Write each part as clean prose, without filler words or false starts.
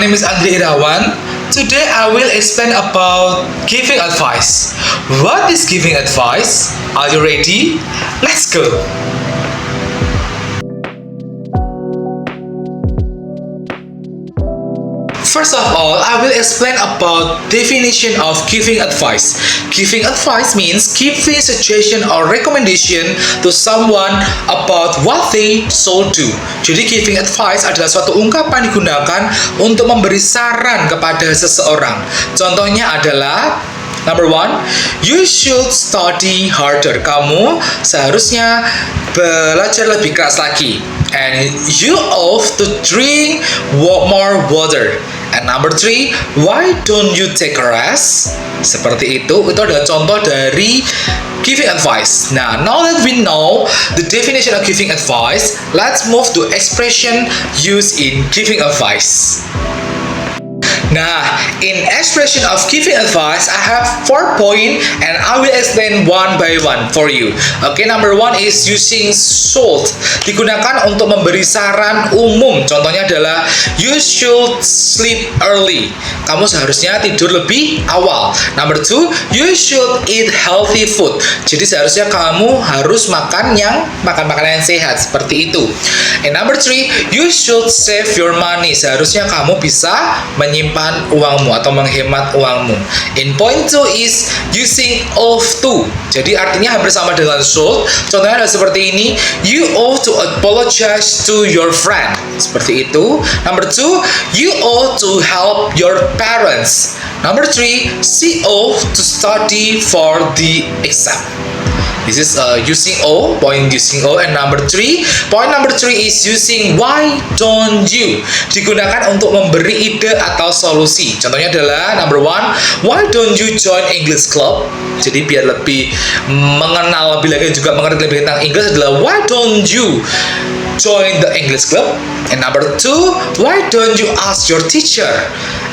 name is Andri Irawan. Today I will explain about giving advice. What is giving advice? Are you ready? Let's go. First of all, I will explain about definition of giving advice. Giving advice means giving suggestion or recommendation to someone about what they should do. Jadi giving advice adalah suatu ungkapan digunakan untuk memberi saran kepada seseorang. Contohnya adalah Number 1, you should study harder. Kamu seharusnya belajar lebih keras lagi. And you ought to drink more water. And number 3, why don't you take a rest? Seperti itu adalah contoh dari giving advice. Now that we know the definition of giving advice, let's move to expression used in giving advice. In expression of giving advice, I have 4 points and I will explain one by one for you. Okay, number 1 is using should. Digunakan untuk memberi saran umum. Contohnya adalah you should sleep early. Kamu seharusnya tidur lebih awal. Number 2, you should eat healthy food. Jadi seharusnya kamu harus makan makanan yang sehat seperti itu. And number 3, you should save your money. Seharusnya kamu bisa menyimpan uangmu atau menghemat uangmu. In point 2 is using ought to. Jadi artinya hampir sama dengan should. Contohnya adalah seperti ini. You ought to apologize to your friend. Seperti itu. Number 2, you ought to help your parents. Number 3, she ought to study for the exam. This is using O, point using O. And point number 3 is using why don't you. Digunakan untuk memberi ide atau solusi. Contohnya adalah number 1, why don't you join English club? Jadi biar lebih mengenal lebih lagi juga mengerti lebih tentang Inggris adalah why don't you join the English club? And number 2, why don't you ask your teacher?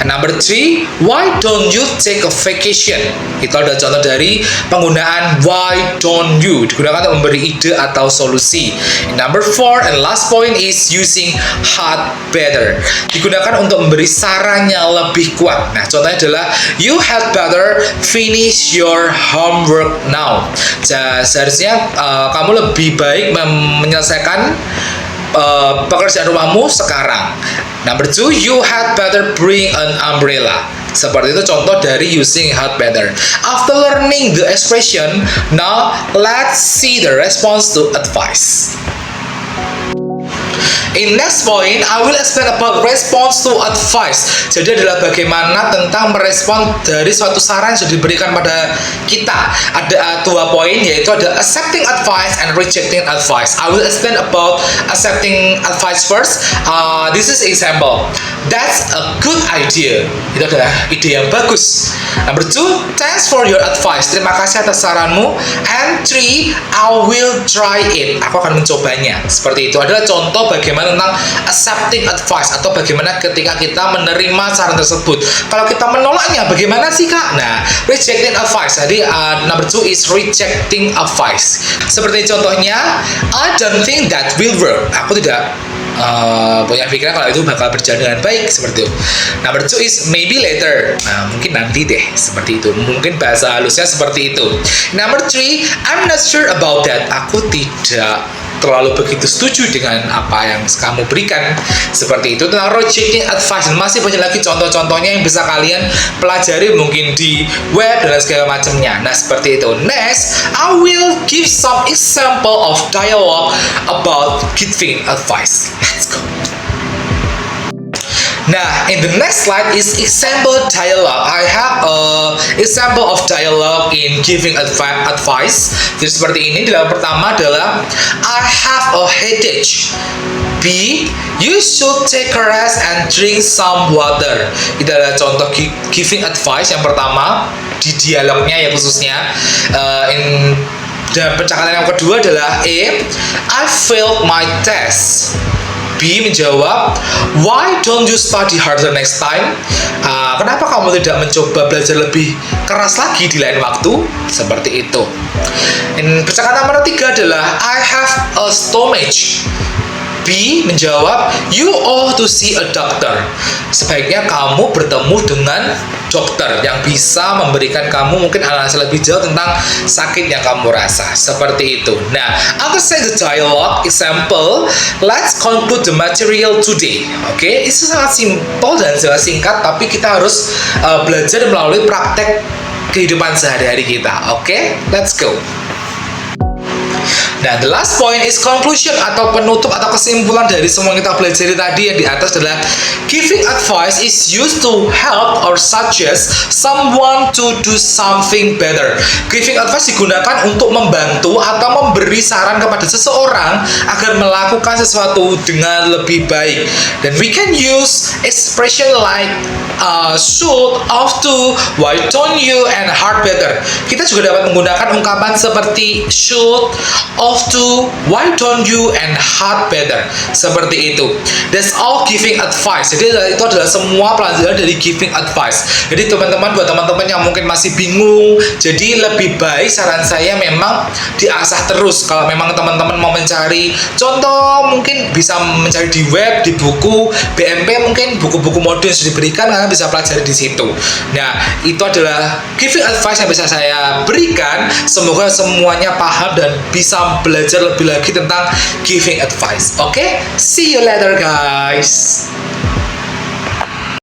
And number 3, why don't you take a vacation? Itu adalah contoh dari penggunaan why don't you. Digunakan untuk memberi ide atau solusi. And number 4 and last point is using had better. Digunakan untuk memberi saran yang lebih kuat. Nah, contohnya adalah you had better finish your homework now. Seharusnya kamu lebih baik menyelesaikan pekerjaan rumahmu sekarang. Number 2, you had better bring an umbrella. Seperti itu contoh dari using had better. After learning the expression, now let's see the response to advice. In next point, I will explain about response to advice. Jadi adalah bagaimana tentang merespon dari suatu saran yang sudah diberikan pada kita. Ada 2 poin, yaitu ada accepting advice and rejecting advice. I will explain about accepting advice first. This is example. That's a good idea. Itu adalah ide yang bagus. Number 2, thanks for your advice. Terima kasih atas saranmu. And 3, I will try it. Aku akan mencobanya. Seperti itu adalah contoh bagaimana tentang accepting advice atau bagaimana ketika kita menerima saran tersebut. Kalau kita menolaknya, bagaimana sih Kak? Nah, rejecting advice. Jadi number 2 is rejecting advice. Seperti contohnya, I don't think that will work. Aku tidak punya pikiran kalau itu bakal berjalan dengan baik, seperti itu. Number 2 is maybe later. Nah, mungkin nanti deh, seperti itu. Mungkin bahasa halusnya seperti itu. Number 3, I'm not sure about that. Aku tidak terlalu begitu setuju dengan apa yang kamu berikan. Seperti itu tentang rejecting advice. Dan masih banyak lagi contoh-contohnya yang bisa kalian pelajari mungkin di web dan segala macamnya. Nah, seperti itu. Next, I will give some example of dialogue about giving advice. Let's go. Nah, in the next slide is example dialogue. I have a example of dialogue in giving advice. Jadi seperti ini. Dialog pertama adalah I have a headache. B, you should take a rest and drink some water. Itu adalah contoh giving advice yang pertama di dialognya ya khususnya. Dan percakapan yang kedua adalah I failed my test. B menjawab, why don't you study harder next time? Kenapa kamu tidak mencoba belajar lebih keras lagi di lain waktu? Seperti itu. Dan percakapan nomor 3 adalah I have a stomach. B menjawab, you ought to see a doctor. Sebaiknya kamu bertemu dengan dokter yang bisa memberikan kamu mungkin analisa lebih jauh tentang sakit yang kamu rasa. Seperti itu. Nah, after say the dialogue example, let's conclude the material today. Oke, itu sangat simpel dan sangat singkat, tapi kita harus belajar melalui praktek kehidupan sehari-hari kita. Oke, let's go. Nah, the last point is conclusion atau penutup atau kesimpulan dari semua yang kita pelajari tadi yang di atas adalah giving advice is used to help or suggest someone to do something better. Giving advice digunakan untuk membantu atau memberi saran kepada seseorang agar melakukan sesuatu dengan lebih baik. Dan we can use expression like should, ought to, why don't you, and hard better. Kita juga dapat menggunakan ungkapan seperti should, ought to, why don't you, and hard better. Seperti itu. That's all giving advice. Jadi itu adalah semua pelajaran dari giving advice. Jadi teman-teman, buat teman-teman yang mungkin masih bingung, jadi lebih baik saran saya memang diasah terus. Kalau memang teman-teman mau mencari contoh, mungkin bisa mencari di web, di buku BMP, mungkin buku-buku modul yang sudah diberikan, kalian bisa pelajari di situ. Nah, itu adalah giving advice yang bisa saya berikan. Semoga semuanya paham dan bisa belajar lebih lagi tentang giving advice. Oke, see you later guys.